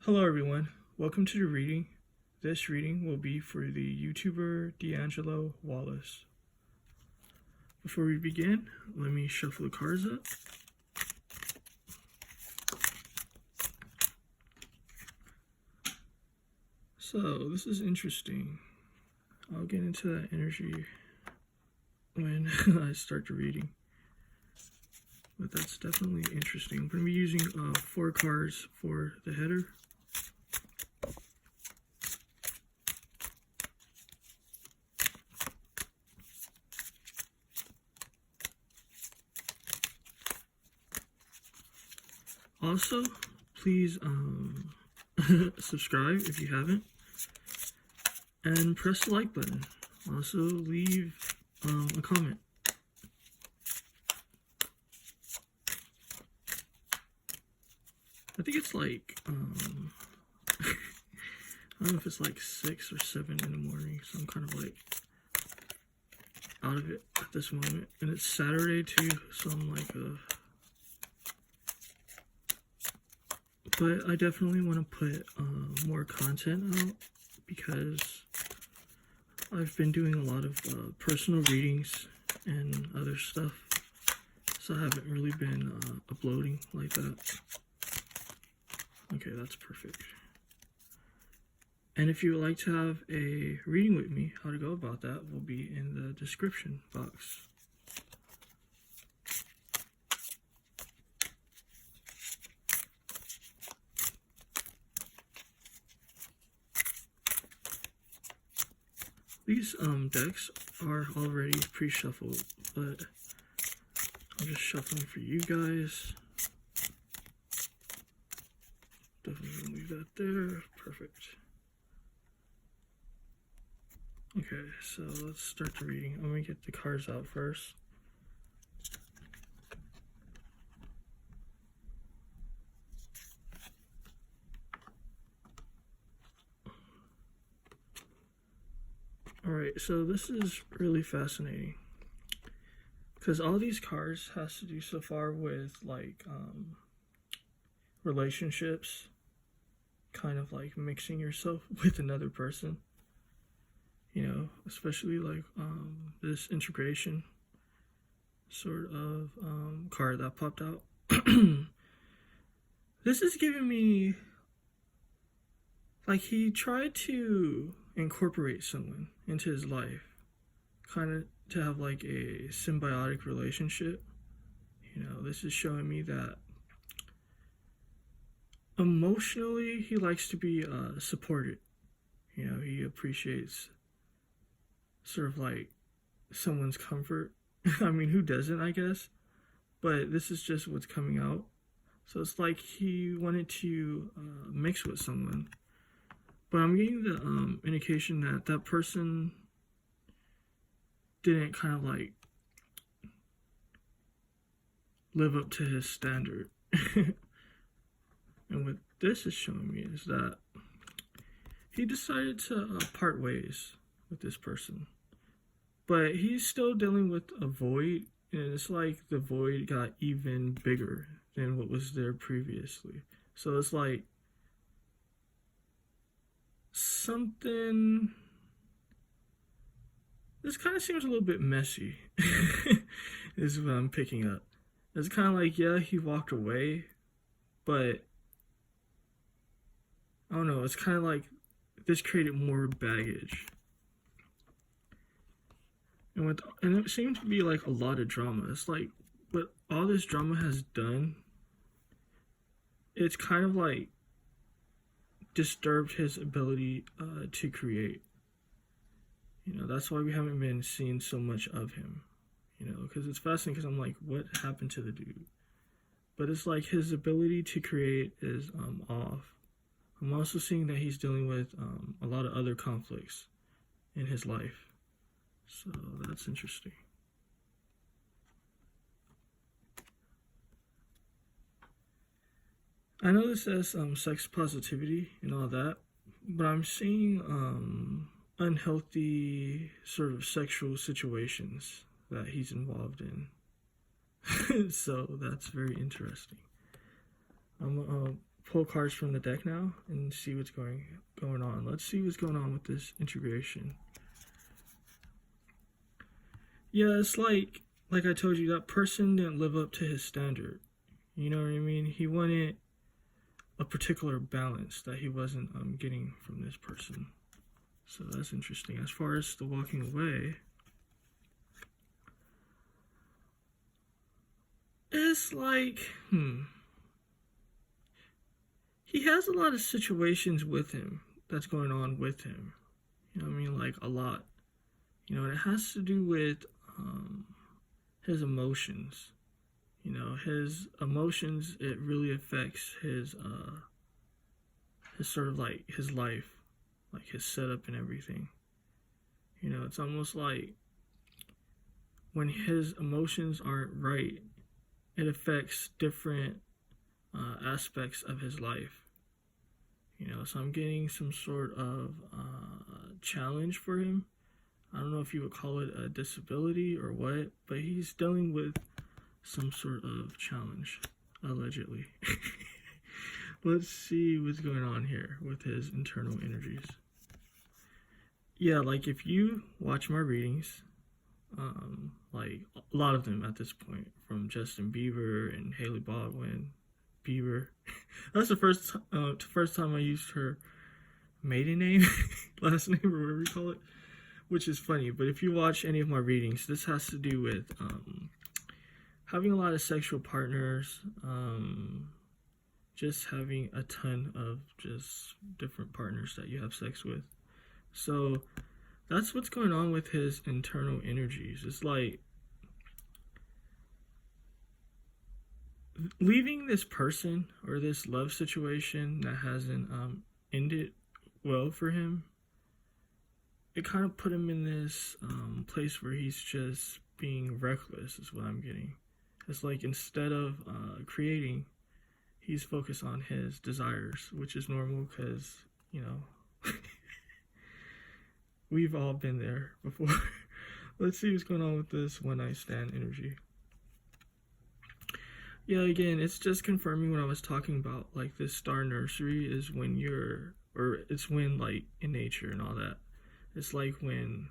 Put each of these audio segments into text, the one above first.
Hello everyone, welcome to the reading. This reading will be for the YouTuber D'Angelo Wallace. Before we begin, let me shuffle the cards up. So, this is interesting. I'll get into that energy when I start the reading. But that's definitely interesting. I'm going to be using 4 cards for the header. Also, please subscribe if you haven't, and press the like button. Also, leave a comment. I think it's like, I don't know if it's like 6 or 7 in the morning, so I'm kind of like out of it at this moment. And it's Saturday too, so I'm like, but I definitely want to put more content out because I've been doing a lot of personal readings and other stuff, so I haven't really been uploading like that. Okay, that's perfect. And if you would like to have a reading with me, how to go about that will be in the description box. These decks are already pre-shuffled, but I'm just shuffling for you guys. Definitely gonna leave that there. Perfect. Okay, so let's start the reading. I'm gonna get the cards out first. Alright, so this is really fascinating because all these cards has to do so far with like relationships, kind of like mixing yourself with another person, you know, especially like this integration sort of card that popped out. This is giving me like he tried to incorporate someone into his life, kind of to have like a symbiotic relationship. You know, this is showing me that emotionally he likes to be supported. You know, he appreciates sort of like someone's comfort. I mean, who doesn't, I guess? But this is just what's coming out. So it's like he wanted to mix with someone. But I'm getting the indication that that person didn't kind of like live up to his standard. And what this is showing me is that he decided to part ways with this person. But he's still dealing with a void, and it's like the void got even bigger than what was there previously. So it's like something, this kind of seems a little bit messy is what I'm picking up. It's kind of like, yeah, he walked away, but I don't know, it's kind of like this created more baggage. And it seemed to be like a lot of drama. It's like what all this drama has done, it's kind of like disturbed his ability to create. You know, that's why we haven't been seeing so much of him. You know, because it's fascinating because I'm like, what happened to the dude? But it's like his ability to create is off. I'm also seeing that he's dealing with a lot of other conflicts in his life. So that's interesting. I know this says sex positivity and all that, but I'm seeing unhealthy sort of sexual situations that he's involved in. So that's very interesting. I'm pull cards from the deck now and see what's going on. Let's see what's going on with this integration. Yeah, it's like I told you, that person didn't live up to his standard. You know what I mean? He wanted a particular balance that he wasn't getting from this person. So that's interesting. As far as the walking away, it's like, he has a lot of situations with him that's going on with him. You know what I mean? Like, a lot. You know, and it has to do with his emotions. You know, his emotions, it really affects his sort of like his life, like his setup and everything. You know, it's almost like when his emotions aren't right, it affects different aspects of his life. You know, so I'm getting some sort of challenge for him. I don't know if you would call it a disability or what, but he's dealing with some sort of challenge, allegedly. Let's see what's going on here with his internal energies. Yeah, like if you watch my readings, like a lot of them at this point, from Justin Bieber and Haley Baldwin, Bieber. That's the first time I used her maiden name, last name, or whatever you call it, which is funny. But if you watch any of my readings, this has to do with having a lot of sexual partners, just having a ton of just different partners that you have sex with. So that's what's going on with his internal energies. It's like leaving this person or this love situation that hasn't ended well for him. It kind of put him in this place where he's just being reckless, is what I'm getting. It's like instead of creating, he's focused on his desires, which is normal because, you know, we've all been there before. Let's see what's going on with this one night stand energy. Yeah, again, it's just confirming what I was talking about. Like, this star nursery is when you're, or it's when, like, in nature and all that. It's like when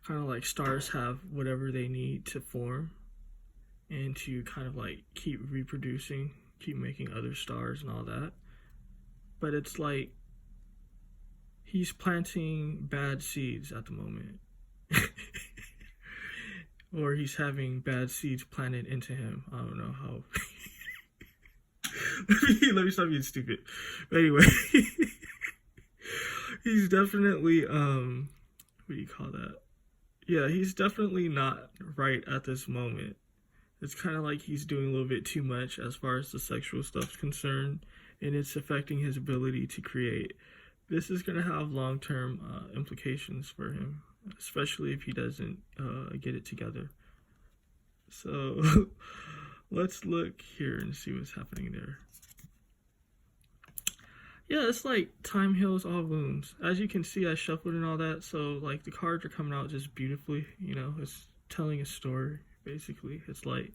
kind of like stars have whatever they need to form and to kind of like keep reproducing, keep making other stars and all that. But it's like he's planting bad seeds at the moment. Or he's having bad seeds planted into him. I don't know how. Let me stop being stupid. But anyway, he's definitely, what do you call that? Yeah, he's definitely not right at this moment. It's kind of like he's doing a little bit too much as far as the sexual stuff's concerned, and it's affecting his ability to create. This is going to have long-term implications for him, especially if he doesn't get it together. So let's look here and see what's happening there. Yeah, it's like time heals all wounds. As you can see, I shuffled and all that, so like the cards are coming out just beautifully. You know, it's telling a story, basically. It's like,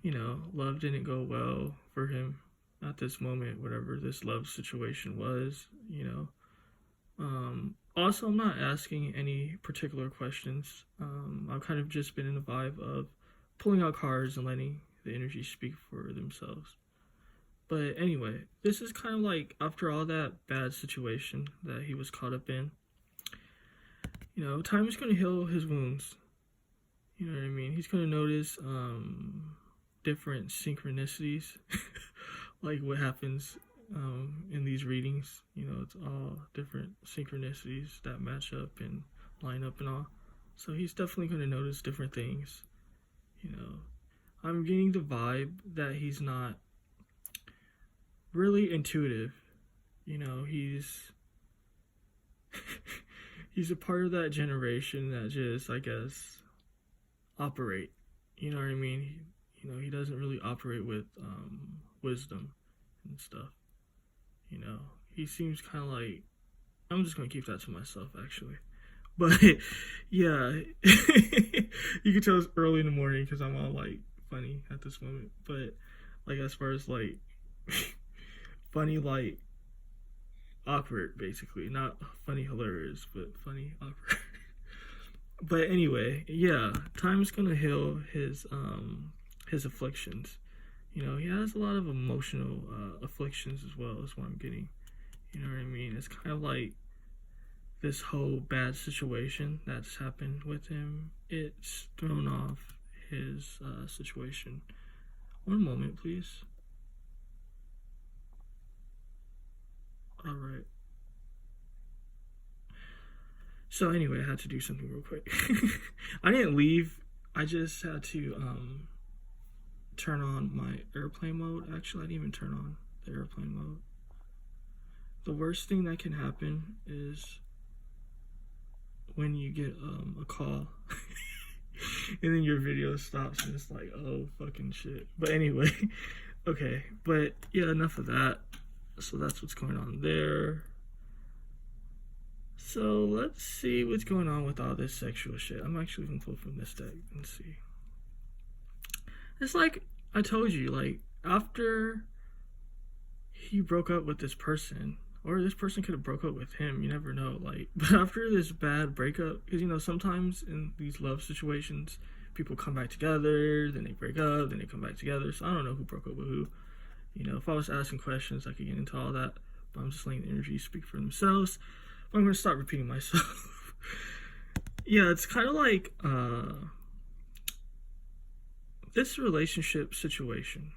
you know, love didn't go well for him at this moment, whatever this love situation was, you know. Also, I'm not asking any particular questions. I've kind of just been in the vibe of pulling out cards and letting the energy speak for themselves. But anyway, this is kind of like after all that bad situation that he was caught up in, you know, time is going to heal his wounds. You know what I mean? He's going to notice different synchronicities, like what happens in these readings. You know, it's all different synchronicities that match up and line up and all. So he's definitely going to notice different things. You know, I'm getting the vibe that he's not really intuitive. You know, he's he's a part of that generation that just, I guess, operate. You know what I mean? He doesn't really operate with wisdom and stuff. You know, he seems kind of like, I'm just gonna keep that to myself, actually. But yeah, you can tell it's early in the morning because I'm all like funny at this moment. But like, as far as like funny, like awkward, basically. Not funny, hilarious, but funny, awkward. But anyway, yeah, time's gonna heal his afflictions. You know, he has a lot of emotional afflictions as well, is what I'm getting. You know what I mean? It's kind of like this whole bad situation that's happened with him. It's thrown off his situation. One moment, please. All right. So anyway, I had to do something real quick. I didn't leave. I just had to turn on my airplane mode. Actually, I didn't even turn on the airplane mode. The worst thing that can happen is when you get a call and then your video stops and it's like, oh, fucking shit. But anyway, okay. But yeah, enough of that. So that's what's going on there. So let's see what's going on with all this sexual shit. I'm actually gonna pull from this deck and see. It's like I told you, like after he broke up with this person, or this person could have broke up with him, you never know. Like, but after this bad breakup, because you know sometimes in these love situations, people come back together, then they break up, then they come back together. So I don't know who broke up with who. You know, if I was asking questions, I could get into all that. But I'm just letting the energies speak for themselves. I'm going to stop repeating myself. Yeah, it's kind of like this relationship situation.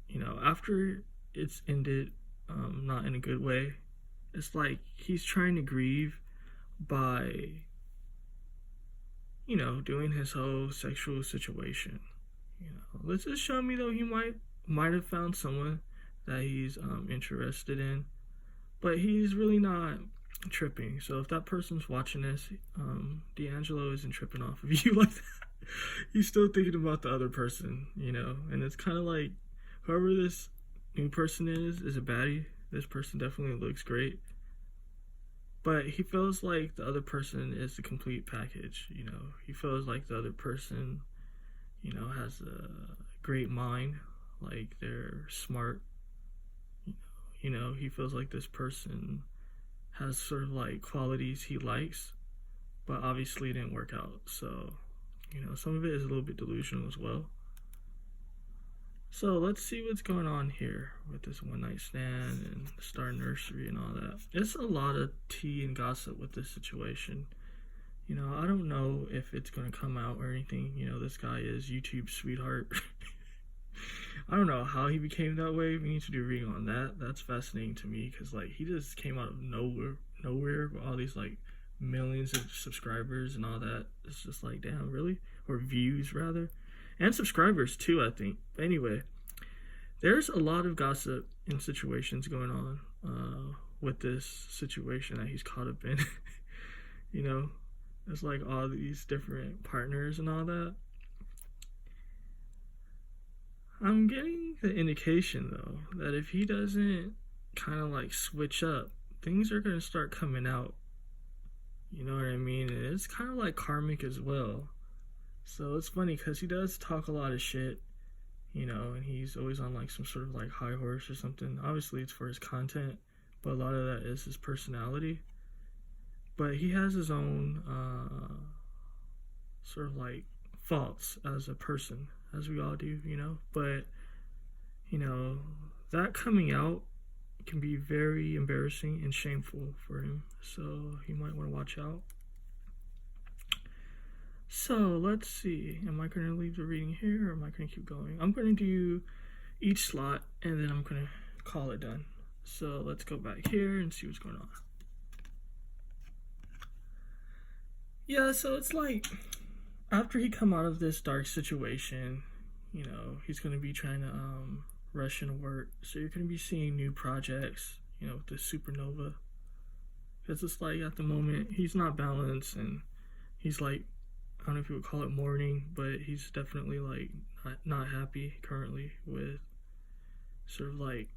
You know, after it's ended, not in a good way, it's like he's trying to grieve by, you know, doing his whole sexual situation. You know, this is showing me though he might have found someone that he's interested in, but he's really not tripping. So if that person's watching this, D'Angelo isn't tripping off of you like that. He's still thinking about the other person, you know. And it's kind of like whoever this new person is a baddie. This person definitely looks great, but he feels like the other person is the complete package. You know, he feels like the other person, you know, has a great mind, like they're smart. You know, he feels like this person has sort of like qualities he likes, but obviously it didn't work out. So, you know, some of it is a little bit delusional as well. So let's see what's going on here with this one night stand and Star Nursery and all that. It's a lot of tea and gossip with this situation. You know, I don't know if it's going to come out or anything. You know, this guy is YouTube's sweetheart. I don't know how he became that way. We need to do a reading on that. That's fascinating to me because, like, he just came out of nowhere with all these, like, millions of subscribers and all that. It's just like, damn, really? Or views, rather. And subscribers, too, I think. But anyway, there's a lot of gossip and situations going on with this situation that he's caught up in. You know, there's, like, all these different partners and all that. I'm getting the indication, though, that if he doesn't kind of like switch up, things are going to start coming out. You know what I mean? And it's kind of like karmic as well. So it's funny because he does talk a lot of shit, you know, and he's always on like some sort of like high horse or something. Obviously, it's for his content, but a lot of that is his personality. But he has his own sort of like faults as a person, as we all do, you know. But, you know, that coming out can be very embarrassing and shameful for him. So he might want to watch out. So let's see. Am I going to leave the reading here or am I going to keep going? I'm going to do each slot and then I'm going to call it done. So let's go back here and see what's going on. Yeah, so it's like after he come out of this dark situation, you know, he's going to be trying to rush into work. So you're going to be seeing new projects, you know, with the supernova. Because it's like at the moment, he's not balanced and he's like, I don't know if you would call it mourning, but he's definitely like not happy currently with sort of like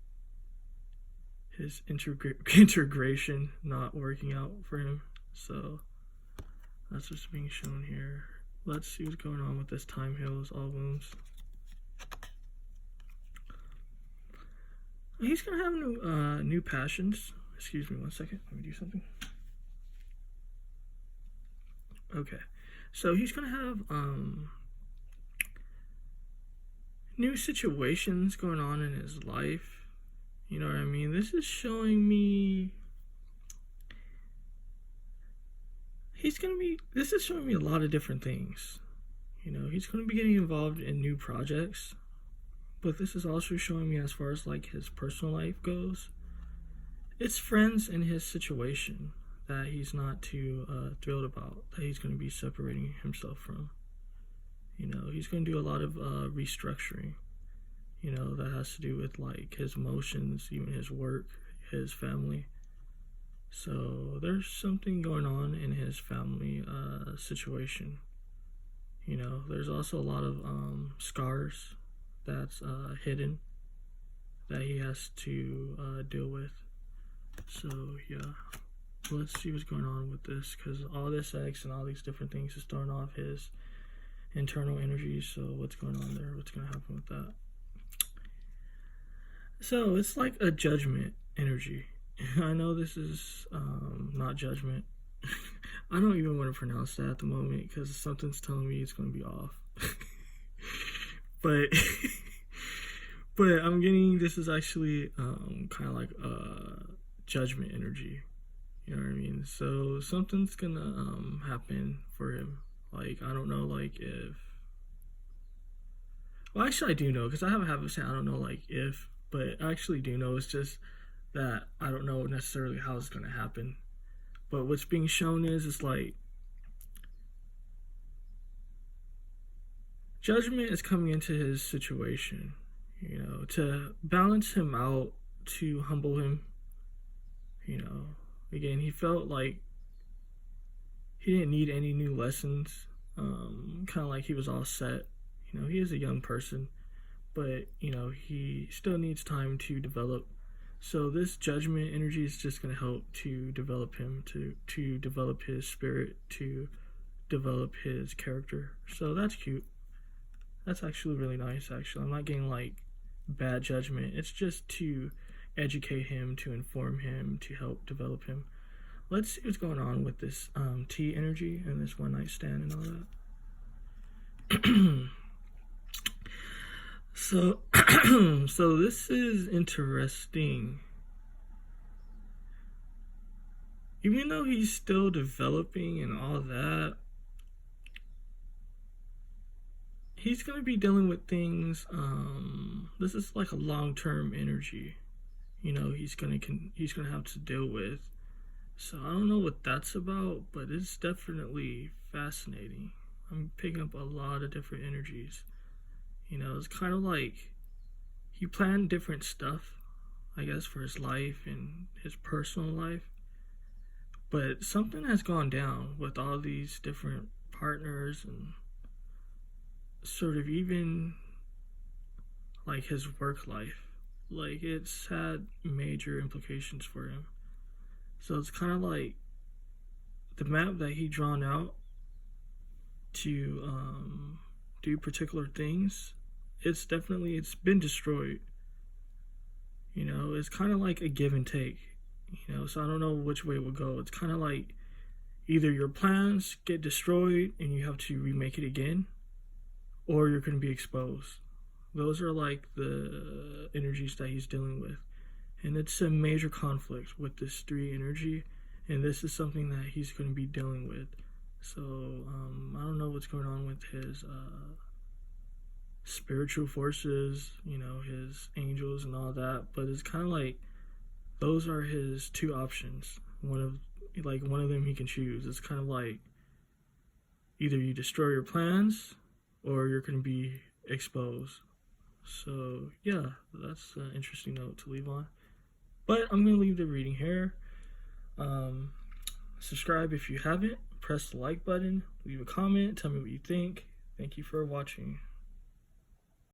his integration not working out for him. So that's what's being shown here. Let's see what's going on with this time heals all wounds. He's gonna have new passions. Excuse me 1 second. Let me do something. Okay, so he's gonna have new situations going on in his life. You know what I mean? This is showing me this is showing me a lot of different things. You know, he's going to be getting involved in new projects, but this is also showing me, as far as like his personal life goes, it's friends in his situation that he's not too thrilled about, that he's going to be separating himself from. You know, he's going to do a lot of restructuring, you know, that has to do with like his emotions, even his work, his family. So there's something going on in his family situation. You know, there's also a lot of scars that's hidden that he has to deal with. So yeah, let's see what's going on with this, because all this X and all these different things is throwing off his internal energy. So what's going on there? What's going to happen with that? So it's like a judgment energy. I know this is not judgment. I don't even want to pronounce that at the moment because something's telling me it's going to be off. but but I'm getting, this is actually kind of like a judgment energy. You know what I mean? So something's gonna happen for him. Like, I don't know, like if. Well, actually, I do know, because I have a habit of saying I don't know, like if, but I actually do know. It's just that I don't know necessarily how it's gonna happen. But what's being shown is like judgment is coming into his situation, you know, to balance him out, to humble him. You know, again, he felt like he didn't need any new lessons. Kind of like he was all set. You know, he is a young person, but you know, he still needs time to develop. So this judgment energy is just going to help to develop him, to develop his spirit, to develop his character. So that's cute. That's actually really nice, actually. I'm not getting like bad judgment. It's just to educate him, to inform him, to help develop him. Let's see what's going on with this T energy and this one night stand and all that. So, so this is interesting. Even though he's still developing and all that, he's gonna be dealing with things. This is like a long-term energy. You know, he's gonna have to deal with. So I don't know what that's about, but it's definitely fascinating. I'm picking up a lot of different energies. You know, it's kind of like he planned different stuff, I guess, for his life and his personal life. But something has gone down with all these different partners and sort of even like his work life. Like, it's had major implications for him. So it's kind of like the map that he drawn out to do particular things. It's been destroyed. You know, it's kind of like a give and take. You know, so I don't know which way it will go. It's kind of like either your plans get destroyed and you have to remake it again, or you're going to be exposed. Those are like the energies that he's dealing with. And it's a major conflict with this 3 energy, and this is something that he's going to be dealing with. So I don't know what's going on with his spiritual forces, you know, his angels and all that, but it's kind of like those are his 2 options. One of them he can choose. It's kind of like either you destroy your plans or you're going to be exposed. So yeah, that's an interesting note to leave on. But I'm going to leave the reading here. Subscribe if you haven't. Press the like button. Leave a comment. Tell me what you think. Thank you for watching.